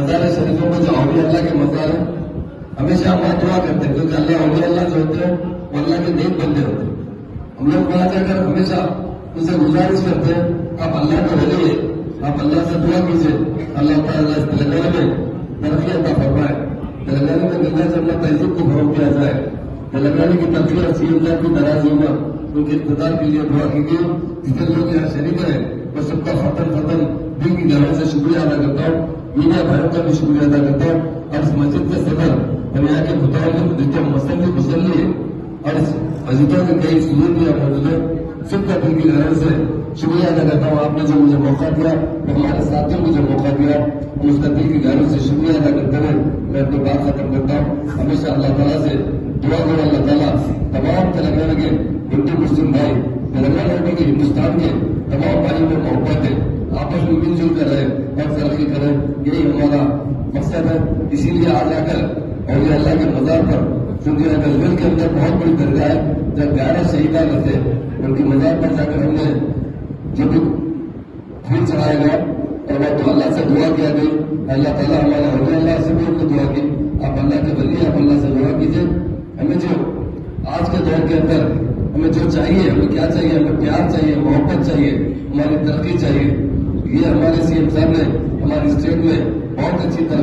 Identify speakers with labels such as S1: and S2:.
S1: مزار شریفوں میں جو اولیاء اللہ کے مزار ہیں ہمیشہ ہم دعا کرتے ہیں کیونکہ اللہ اولیاء اللہ جو ہوتے ہیں وہ اللہ کے نیک بندے ہوتے ہیں. ہم لوگ وہاں جا کر ہمیشہ ان سے گزارش کرتے ہیں آپ اللہ کو بھیجیے, آپ اللہ سے دعا کیجیے, اللہ تعالیٰ اس تلنگانہ میں ترقی عطا فرمائے, تلنگانہ میں ملنے سے اپنا تہذیب کو فروغ دیا جائے, تلنگانہ کی ترقی اور سی اللہ کی ناراضی ہوگا ان کے اقتدار کے لیے دعا کیجیے. جتنے لوگ یہاں شریک ہیں میں سب کا فتن دل کی گہرائی سے شکریہ ادا کرتا ہوں, میڈیا بھائیوں کا بھی شکریہ ادا کرتا ہوں. اور اس مسجد کے صدر اور یہاں کے متعلق جتنے مسلی ہے اور اس مسجدوں کے کئی سلور بھی آپ موجود ہیں, سب کا دل کی گہرائی سے شکریہ ادا کرتا ہوں. آپ نے جو مجھے موقع دیا اور ہمارے ساتھیوں کو جو موقع دیا ہم اس کا دل کی گہرائی سے شکریہ ادا کرتے ہوئے میں اپنی بات ختم کرتا ہوں. ہمیشہ اللہ تعالیٰ سے دعا کرو اللہ تعالیٰ تمام تلنگانہ کے ہندو مسلم بھائی, تلنگانہ کے ہندوستان کے تمام بھائی میں محبت ہے, آپس میں مل جل کر رہے اور ترقی کریں, یہی ہمارا مقصد ہے. اسی لیے آج آ کر اولیاء اللہ کے مزار پر چونکہ گلگل کے اندر بہت بڑی درگاہ ہے, جب 11 شہیدان رہتے ان کی مزار پر جا کر ہم نے جو بھی پھول چڑھایا گیا اور وہ تو اللہ سے دعا کیا گئی, اللہ تعالیٰ ہمارے اولیاء اللہ سے بھی ان کو دعا کی. آپ اللہ کے ولی, آپ اللہ سے دعا کیجیے. ہمیں جو آج کے دور کے اندر ہمیں جو چاہیے, ہمیں کیا چاہیے, ہمیں پیار چاہیے, محبت چاہیے, ہماری ترقی چاہیے. یہ ہمارے سی ایم صاحب نے ہماری اسٹیٹ میں بہت اچھی طرح